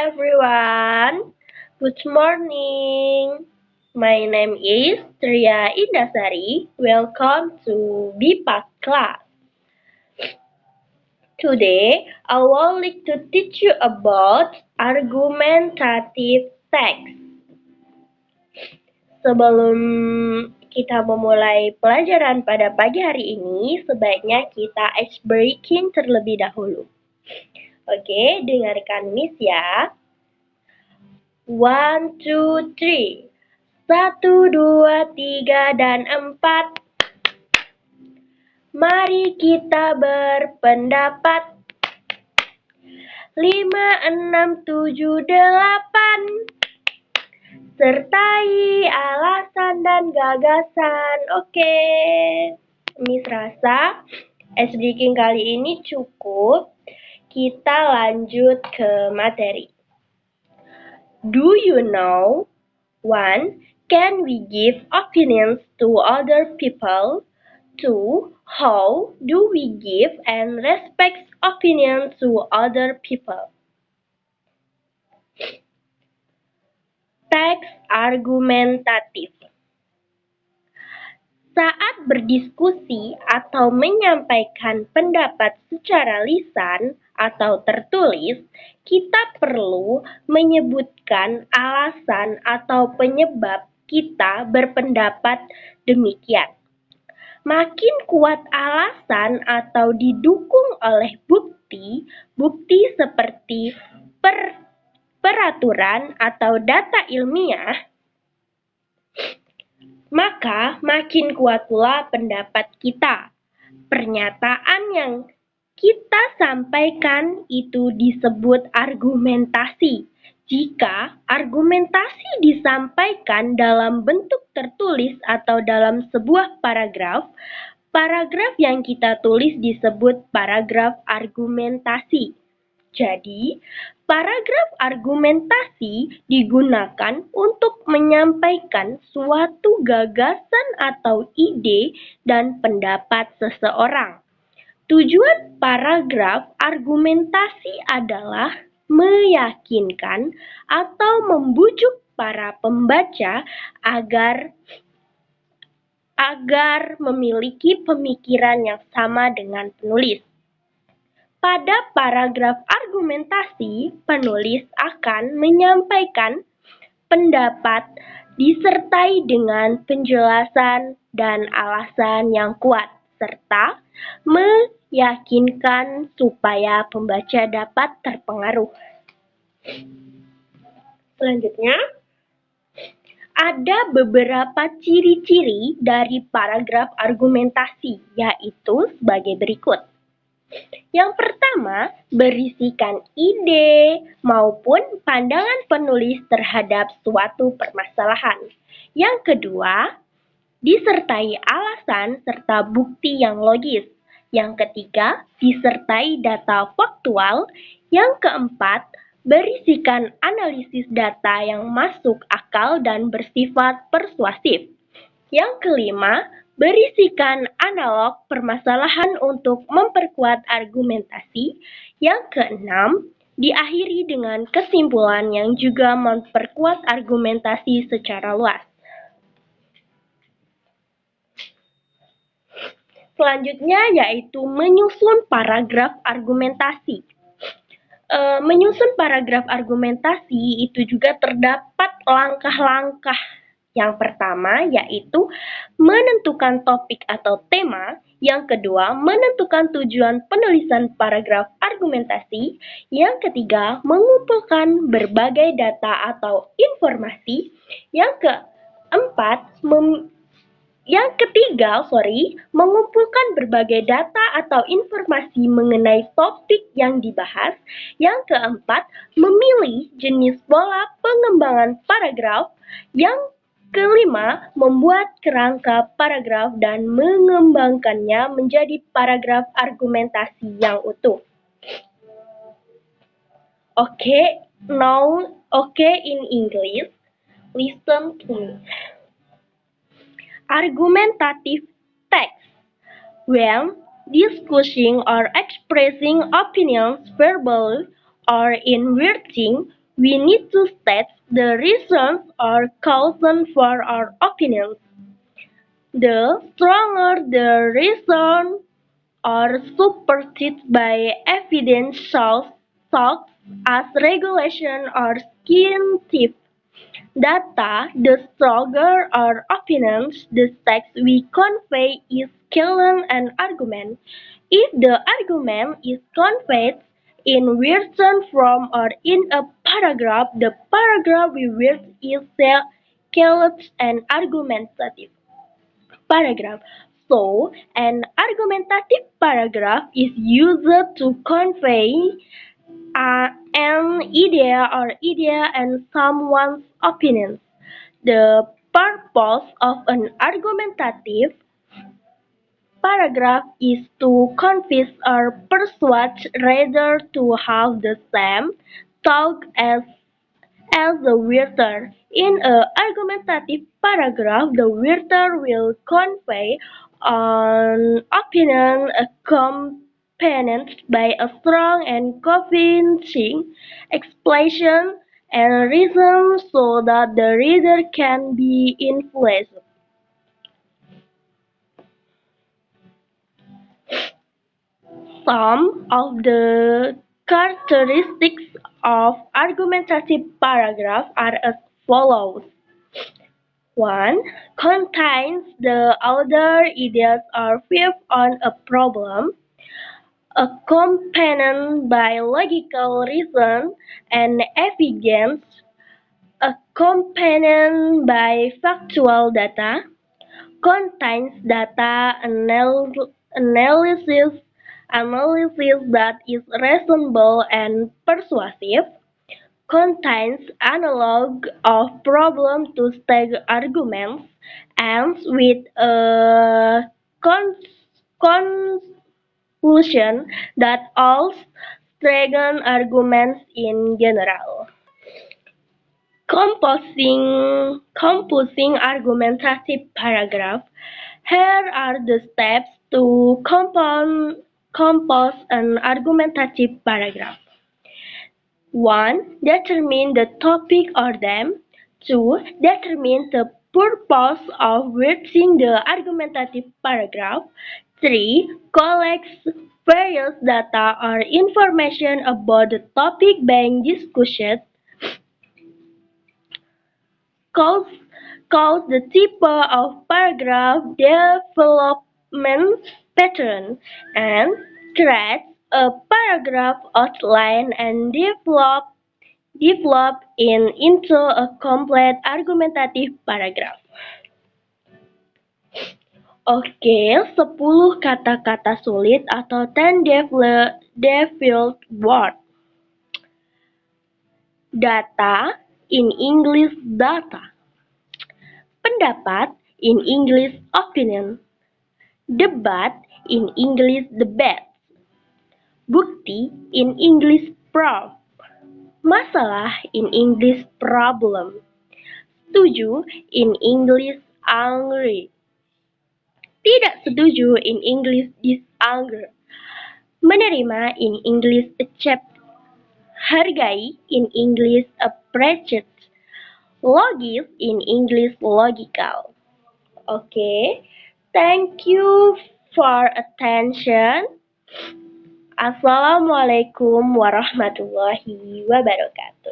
everyone. Good morning. My name is Tria Indasari. Welcome to BPAC class. Today, I would like to teach you about argumentative text. Sebelum kita memulai pelajaran pada pagi hari ini, sebaiknya kita ice breaking terlebih dahulu. Oke, dengarkan Miss ya. 1, 2, 3. 1, 2, 3, dan 4. Mari kita berpendapat. 5, 6, 7, 8. Sertai alasan dan gagasan. Oke. Miss rasa ice breaking kali ini cukup. Kita lanjut ke materi. Do you know? 1. Can we give opinions to other people? 2. How do we give and respect opinions to other people? Teks argumentatif. Saat berdiskusi atau menyampaikan pendapat secara lisan atau tertulis, kita perlu menyebutkan alasan atau penyebab kita berpendapat demikian. Makin kuat alasan atau didukung oleh bukti seperti peraturan atau data ilmiah, maka makin kuat pula pendapat kita. Pernyataan yang kita sampaikan itu disebut argumentasi. Jika argumentasi disampaikan dalam bentuk tertulis atau dalam sebuah paragraf, paragraf yang kita tulis disebut paragraf argumentasi. Jadi, paragraf argumentasi digunakan untuk menyampaikan suatu gagasan atau ide dan pendapat seseorang. Tujuan paragraf argumentasi adalah meyakinkan atau membujuk para pembaca agar memiliki pemikiran yang sama dengan penulis. Pada paragraf argumentasi, penulis akan menyampaikan pendapat disertai dengan penjelasan dan alasan yang kuat, serta meyakinkan supaya pembaca dapat terpengaruh. Selanjutnya, ada beberapa ciri-ciri dari paragraf argumentasi, yaitu sebagai berikut. Yang pertama, berisikan ide maupun pandangan penulis terhadap suatu permasalahan. Yang kedua, disertai alasan serta bukti yang logis. Yang ketiga, disertai data faktual. Yang keempat, berisikan analisis data yang masuk akal dan bersifat persuasif. Yang kelima, berisikan analog permasalahan untuk memperkuat argumentasi. Yang keenam, diakhiri dengan kesimpulan yang juga memperkuat argumentasi secara luas. Selanjutnya yaitu menyusun paragraf argumentasi. Menyusun paragraf argumentasi itu juga terdapat langkah-langkah. Yang pertama yaitu menentukan topik atau tema. Yang kedua, menentukan tujuan penulisan paragraf argumentasi. Yang ketiga, mengumpulkan berbagai data atau informasi. Yang ketiga, mengumpulkan berbagai data atau informasi mengenai topik yang dibahas. Yang keempat, memilih jenis pola pengembangan paragraf. Yang kelima, membuat kerangka paragraf dan mengembangkannya menjadi paragraf argumentasi yang utuh. Okay, in English, listen to me. Argumentative text. When discussing or expressing opinions verbally or in writing, We need to state the reasons or causes for our opinions. The stronger the reason or superseded by evidence such as regulation or scientific data, the stronger our opinions, the text we convey is called an argument. If the argument is conveyed in written form or in a paragraph, the paragraph we read is called an argumentative paragraph. So, an argumentative paragraph is used to convey an idea and someone's opinion. The purpose of an argumentative paragraph is to convince or persuade rather to have the same thought as the writer. In an argumentative paragraph, the writer will convey an opinion accompanied by a strong and convincing explanation and reason so that the reader can be influenced. Some of the characteristics of argumentative paragraph are as follows. 1. Contains the other ideas or views on a problem, accompanied by logical reason and evidence, accompanied by factual data, contains data analysis that is reasonable and persuasive, contains analog of problem to state arguments, ends with a conclusion that all strengthen arguments in general. Composing argumentative paragraph. Here are the steps to compose an argumentative paragraph. 1. Determine the topic or theme. 2. Determine the purpose of writing the argumentative paragraph. 3. Collects various data or information about the topic being discussed. Calls the type of paragraph development pattern and creates a paragraph outline and develop into a complete argumentative paragraph. Oke, 10 kata-kata sulit atau 10 difficult words. Data, in English data. Pendapat, in English opinion. Debat, in English debate. Bukti, in English proof. Masalah, in English problem. Setuju, in English agree. Tidak setuju, in English disagree. Menerima, in English accept. Hargai, in English appreciate. Logis, in English logical. Okay, thank you for attention. Assalamualaikum warahmatullahi wabarakatuh.